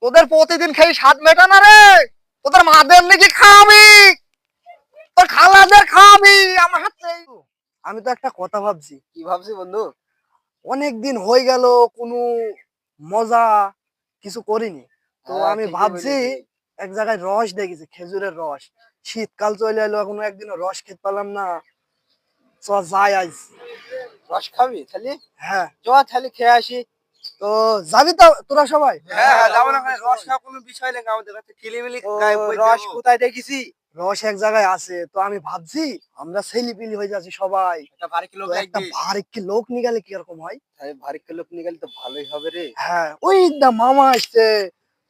তোদের প্রতিদিন খেয়ে স্বাদ মেটা না রে। তোদের মাদের নাকি খাওয়াবি, তোর খালাদের খাওয়াবি আমার হাতে। আমি তো একটা কথা ভাবছি। কি ভাবছি বন্ধু? অনেক দিন হয়ে গেল কোনো মজা কিছু করিনি। তো হ্যাঁ, আমি ঠিকই ভাবছি বলেছিস। এক জায়গায় রস দেখেছি, খেজুরের রস। শীতকাল চলে এলো, এখনো একদিনও রস খেতে পারলাম না। চ যাই আজ। রস খাবি তাহলে? হ্যাঁ, চ তাহলে খেয়ে আসি। তো যাবি তো তোরা সবাই? হ্যাঁ হ্যাঁ, যাবো না কেন? রস খাওয়া কোনো বিষয় নেই আমাদের কাছে, টিলিমিলি ও, গায়ে বই রস যাবো। কোথায় দেখেছি? রস এক জায়গায় আছে, তো আমি ভাবছি আমরা ছেলেপিলি হয়ে যাচ্ছি সবাই। একটা ভারী কিলো তো একটা লাগবে। ভারী কি লোক নিয়ে গেলে কিরকম হয়? তাই ভারী কিলো নিয়ে গেলে তো ভালোই হবে রে। হ্যাঁ, ওই দা মামা আসছে।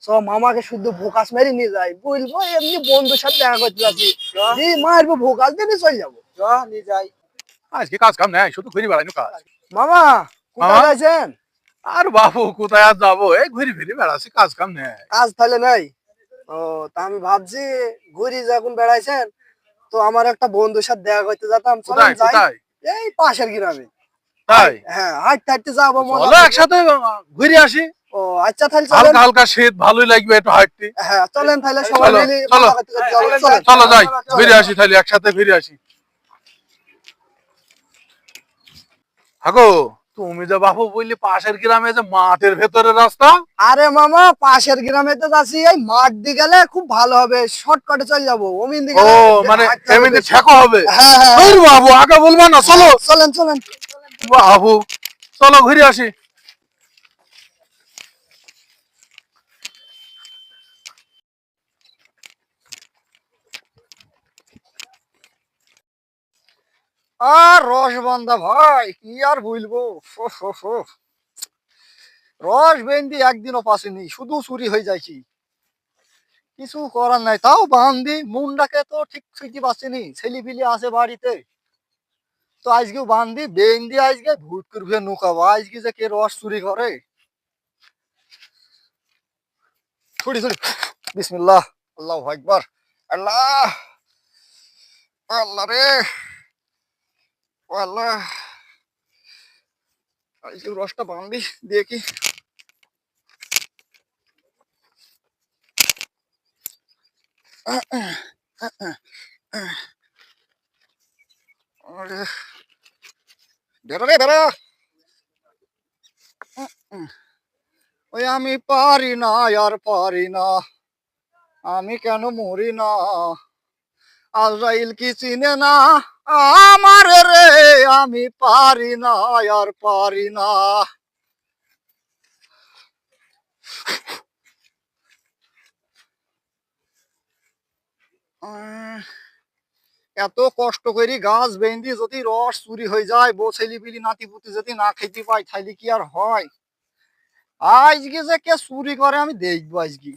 সব মামাকে শুদ্ধ ভোকাস মেরে নিয়ে যাই, বলবো এমনি বন্ধুর সাথে দেখা করতে যাচ্ছি। চ যে মারবো ভোকাস দিয়ে চলে যাবো। চ নিয়ে যাই। আজকে কাজ কাম নাই, শুধু ঘুরে বেড়াইনো কাজ। মামা কোথায় মামা, যাচ্ছেন? আর বাবু কোথায় আর যাবো, এই ঘুরে ফিরে বেড়াচ্ছি, কাজ কাম নেই। কাজ তাহলে নাই? ও, তা আমি ভাবছি ঘুরি যখন বেড়াইছেন, তো আমার একটা বন্ধুর সাথে দেখা করতে যেতাম, চলেন কোথায় যাই। কোথায়? এই পাশের গ্রামে। তাই হ্যাঁ, হাঁটতে হাঁটতে যাবো, মজা চলো করবো। একসাথে ঘুরে আসি। ও আচ্ছা, তাহলে চলেন। হালকা হালকা শীত ভালোই লাগবে একটু হাঁটতে। হ্যাঁ চলেন, তাহলে সবাই চলো মিলে চলো মজা করতে করতে যাবো। চলেন, চলেন। চলো যাই, চলো, ঘুরে আসি, তাহলে একসাথে ঘুরে আসি। হাগো, তুমি যে বাবু বললি পাশের গ্রামে যে মাঠের ভেতরে রাস্তা। আরে মামা, পাশের গ্রামে তো যাচ্ছি, এই মাঠ দিয়ে গেলে খুব ভালো হবে, শর্টকাটে চলে যাবো। অমিন দিয়ে ও, গেলে মানে হাঁটতে হবে এমনি বেশি। ঠেকো হবে। হ্যাঁ হ্যাঁ ওই বাবু আগে বলবা না, চলো। হ্যাঁ, চলেন চলেন। বাবু চলো ঘুরে আসি। আর রসবন্ধা ভাই, কি আর বলবো। ফো, ফো, ফো। রস বেন্দি একদিনও পাসেনি, শুধু চুরি হয়ে যাইছি। কিছু করার নাই, তাও বান্দি মুন্ডাকে তো ঠিক ছুটি পাচ্ছিনি, ছেলিপিলি আছে বাড়িতে। তো আজকেও বান্দি বেন্দি, আজকে ভুট করবে নুকাবো, আজকে যে কে রস চুরি করে। ছুটি ছুটি, বিসমিল্লাহ, আল্লাহ আকবার। আল্লাহ, আল্লাহ রে, ও আল্লাহ। আজকে রসটা বান্দি দেখি। আরে, বেরো রে বেরো। ওই আমি পারি না, আর পারি না, আমি কেন মরি না। আজরাইল কি চিনে না আমার রে, আমি পারি না, আর পারি না। আহ, এত কষ্ট করি গাছ বেঁধি, যদি রস চুরি হয়ে যায়, বউ ছেলিপিলি নাতিপুতি যদি না খেতে পাই, তাইলে কি আর হয়? আজকে যে কে চুরি করে আমি দেখবো আজকে।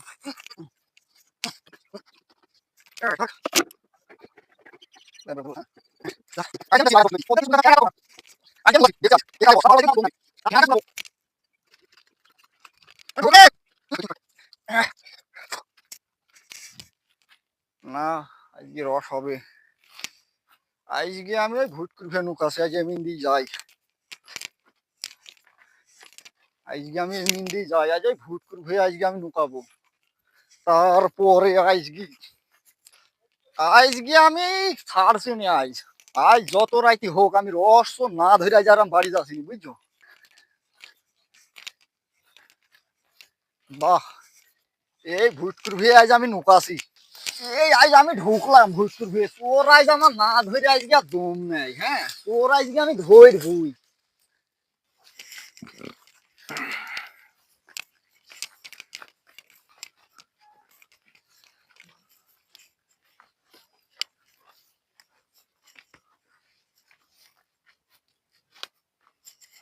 না, আজকে রস হবে। আজকে আমি ওই ভুটকুর ফেনুক আছে, আজকে মিন্দি যাই। আজকে আমি মিন্দি যাই, আজ ওই ভুটকুর ভুয়ে আজকে আমি নুকাবো। তারপরে আজকে আজকে আমি ছাড়ছি নি আজ। আজ যত রাইতে হোক আমি রস তো না ধরে আজ আর আমি বাড়ি যাচ্ছি, বুঝছো? বাহ, এই ভুটকুর ভুয়ে আজ আমি নুকাছি। এই আজ আমি ঢুকলাম ভুটকুর ভুয়ে, তোর আজ আমার না ধরে আজকে আর দম নেই। হ্যাঁ, তোর আজকে আমি ধরবই।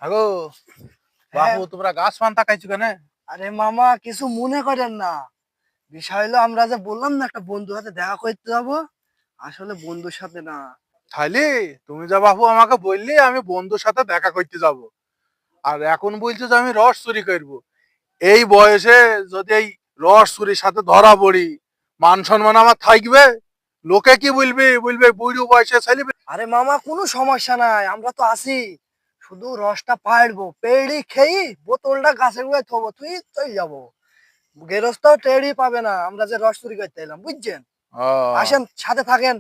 হাগো, হ্যাঁ, বাবু তোমরা গাছ পান তাকাইছো কেন? আরে মামা কিছু মনে করেন না। বিষয় হলো আমরা যে বললাম না একটা বন্ধুর সাথে দেখা করতে যাবো, আসলে বন্ধুর সাথে না। তাইলে তুমি যা বাবু আমাকে বললি আমি বন্ধুর সাথে দেখা করতে যাব, আর এখন বলছো যে আমি রস চুরি করবো। এই বয়সে যদি এই রস চুরির সাথে ধরা পড়ি, মান সম্মান আমার থাকবে? লোকে কি বলবে, বলবে বুড়ো বয়সে ছেলে। আরে মামা কোনো সমস্যা নাই, আমরা তো আছি। শুধু রসটা পাড়বো, পেড়ি খেয়ে বোতলটা গাছের গুঁড়ায় থবো, তুই চলে যাবো। গেরস্ত টেরই পাবে না আমরা যে রস চুরি করতে এলাম, বুঝছেন? ও, আসেন সাথে থাকেন।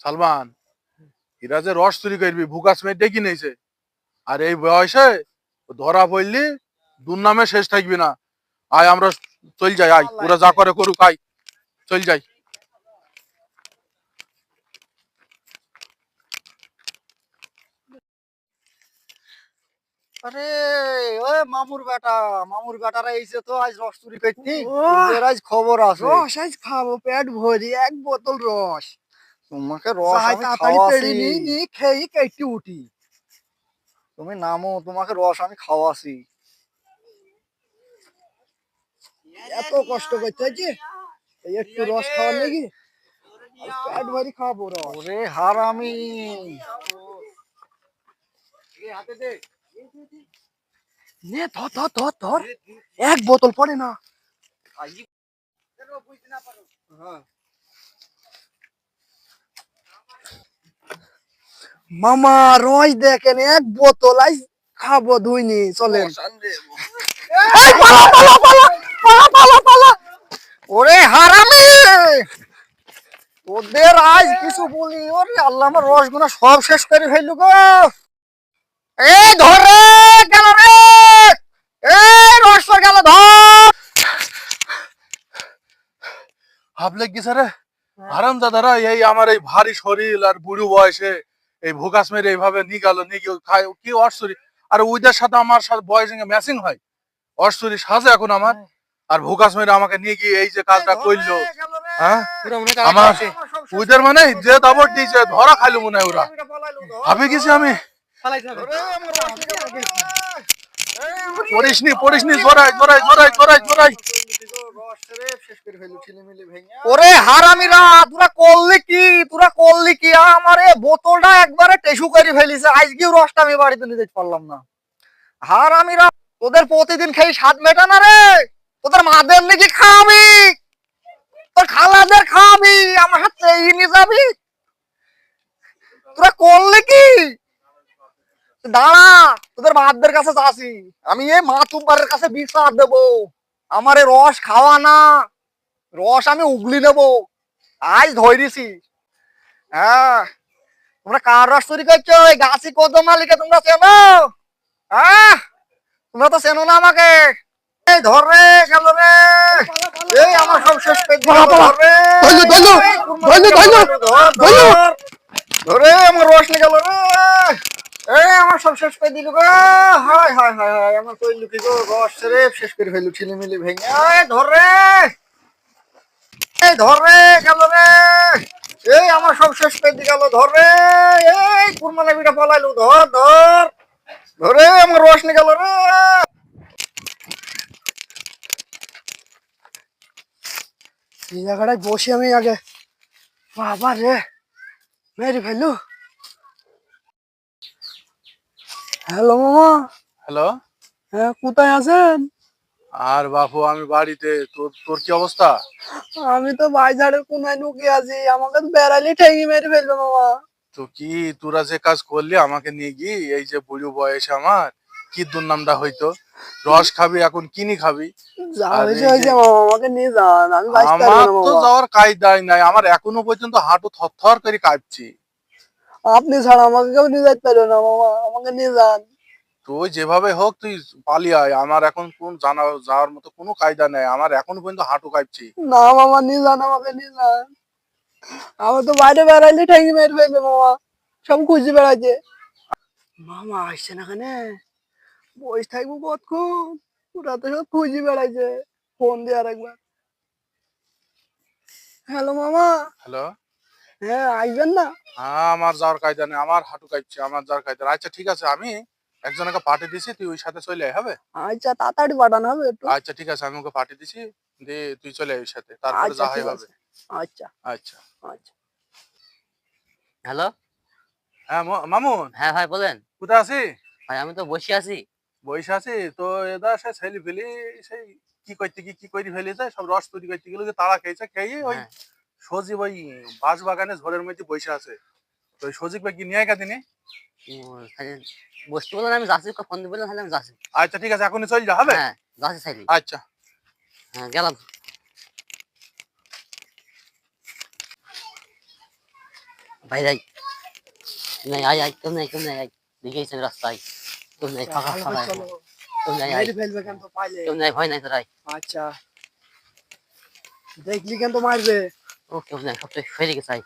সালমান, এরা যে রস চুরি করবি ভুকাস মেয়ে ডেকে নিয়েছে, আর এই বয়সে ধরা পড়লি দুর্নামে শেষ থাকবি না। আয় আমরা চল যাই, আয় ওরা যা করে করুক, আয় চল যাই। আরে ও মামুর বেটারা এইছে তো আজ রস চুরি করতে। ও। ওদের আজ খবর আছে। রস আজ খাবো পেট ভরি, এক বোতল রস। তোমাকে রস যাই আমি তাড়াতাড়ি খাওয়াছি। পেড়ি নি খেয়ে কেটে উঠি। তুমি নামো, তোমাকে রস আমি খাওয়াছি। এত কষ্ট করতে হচ্ছে এই একটু রস খাওয়ার নাকি? পেট ভরি খাবো রস। ওরে হারামি, নে ধর ধর ধর ধর, এক বোতল পড়ে না। মামা রস দেখেন, এক বোতল আই খাবো ধুইনি, চলেন। এই পালা পালা পালা পালা পালা পালা। ওরে হারামি, ওদের আজ কিছু বলি, ওরে আল্লাহ আমার রসগুনা সব শেষ করে ফেললু গো। এই ধরে গেল রে, এই রস পর গেল, ধর। ভাবলে কি স্যার, হারাম দাদারা এই আমার এই ভারী শরীর আর বুড়ো বয়সে এই ভুকাস মেরে এইভাবে নিয়ে গেল, নিয়ে গিয়ে খায় কি অর্শরী। আর ওইদের সাথে আমার সাথে বয়স ম্যাচিং হয়, অর্শরী সাজে এখন আমার। আর ভুকাস মেরে আমাকে নিয়ে গিয়ে এই যে কাজটা করলো, হ্যাঁ আমার ওইদের মানে যে দাবর দিয়েছে ধরা খাইলো মনে হয় ওরা। ভাবে গেছি আমি, পড়িসনি জোরাই জোরাই জোরাই জোরাই জোরাই। ওরে হারামিরা, তোরা করলি কি আমার এই বোতলটা একবারে টেসু করে ফেলিছে। আজকেও রসটা আমি বাড়িতে নিতে পারলাম না। হারামিরা, তোদের প্রতিদিন খেয়ে স্বাদ মেটা না রে। তোদের মাদের নাকি খাওয়াবি, তোর খালাদের খাওয়াবি, আমার হাতে নিয়ে যাবি। তোরা করলি কি? দাঁড়া, তোদের মাদের কাছে যাচ্ছি আমি, এই মা তুমারের কাছে বিচার দেবো। আমার এই রস খাওয়া না, রস আমি উগলি নেবো। আজ ধরেছি। হ্যাঁ, তোমরা কার রস চুরি করছো? ওই গাছি কদম মালিকে তোমরা চেনো? হ্যাঁ, তোমরা তো চেনো না আমাকে। এই ধর রে, গেল রে। এই আমার সব শেষ করে দিল। ধর রে। ধরে আমার রস নিয়ে গেল রে। এই আমার সব শেষ করে দিল গো। হায় হায় হায় হায়, আমার কইলু কি গো, রস রে শেষ করে ফেললু ছিলিমিলি ভেঙে। এই ধর রে, এই ধর রে, গেল রে। এই আমার সব শেষ করে দিয়ে গেল, ধর রে। এই কুরমানা বিটা পলাইলু, ধর ধর। ধরে আমার রস নিয়ে গেল রে। এই জায়গাটায় বসে আমি আগে, বাবা রে মেরে ফেললু। হ্যালো মামা। হ্যালো। হ্যাঁ, কোথায় আছেন? আর বাপু আমি বাড়িতে। তোর তোর কি অবস্থা? আমি তো বাজারের কোনায় ঢুকে আছি, আমাকে তো বেড়ালি ঠেঙি মেরে ফেললো মামা। তো কি তোরা যে কাজ করলি আমাকে নিয়ে গিয়ে, এই যে বুড়ো বয়সে আমার কি দুর্নামটা হইতো। রস খাবি এখন কিনি খাবি। যা আর হয়েছে এই হয়েছে যে মামা, আমাকে নিয়ে যান, আমি বাঁচতে পারবো আমার না তো মামা। যাওয়ার কায়দাই নাই, আমার এখনো পর্যন্ত হাঁটু থরথর করে কাঁপছি। আপনি ছাড়া আমাকে কেউ নিয়ে যেতে পারবে না মামা, আমাকে নিয়ে যান। তুই যেভাবে হোক তুই পালিয়ে আয়, আমার এখন কোন জানা যাওয়ার মতো কোনো কায়দা নেই, আমার এখনো পর্যন্ত হাঁটু কাঁপছি। না মামা, নিয়ে যান, আমাকে নিয়ে যান। আমার তো বাইরে বেড়াইলে ঠেঙি মেরে ফেলবে মামা, সব খুঁজে বেড়াচ্ছে। মামা আসছে না কেন? বসে থাকবো কতক্ষণ, ওরা তো সব খুঁজে বেড়াইছে। ফোন দিয়ে আর একবার। হ্যালো মামা। হ্যালো। হ্যাঁ, আসবেন না? হ্যাঁ, আমার যাওয়ার কায়দা নেই, আমার হাঁটু কাঁপছে, আমার যাওয়ার কায়দা নেই। আচ্ছা ঠিক আছে, আমি একজনকে পাঠিয়ে দিছি, তুই ওই সাথে চলে আয়, হবে? আচ্ছা, তাড়াতাড়ি পাঠানো হবে একটু। আচ্ছা ঠিক আছে, আমি ওকে পাঠিয়ে দিছি, দিয়ে তুই চলে আয় ওই সাথে, তারপরে আচ্ছা যা হয় ঠিক হবে। আছে। আচ্ছা আচ্ছা। আচ্ছা। হ্যালো। হ্যাঁ মামুন, হ্যাঁ ভাই বলেন। কোথায় আছি? ভাই আমি তো বসে আছি। বসে আছি তো, এদা সে ছেলে ফেলি সেই কি করতে কি কি করে ফেলেছে, সব রস তৈরি করতে গেলে তারা খেয়েছে, খেয়ে ওই হ্যাঁ। সজীব ওই বাঁশ বাগানে ঝোরের মধ্যে বসে আছে। তো ওই সজীব ভাই কি নিয়ে গা দিনে। তাহলে বসতে বললেন, আমি যাচ্ছি, ফোন দিয়ে বললেন, তাহলে আমি যাচ্ছি। আচ্ছা ঠিক আছে, এখনই চল যা, হবে? হ্যাঁ যাচ্ছি সাইডে। আচ্ছা। হ্যাঁ গেলাম। ভাই যাই, নাই আয় আয়, কেমন আয়, দেখে গেছি রাস্তায়, কেমন নাই ফাঁকা ভালো ফাঁকা, করে চলো, কেমন আয়, মেরে ফেলবে কেন তো পাইলে। কেমন ভয় নাই তোর আয়। আচ্ছা, দেখলি কেন তো মারবে। ও কেমন সব তো ফেরে গেছে আয়।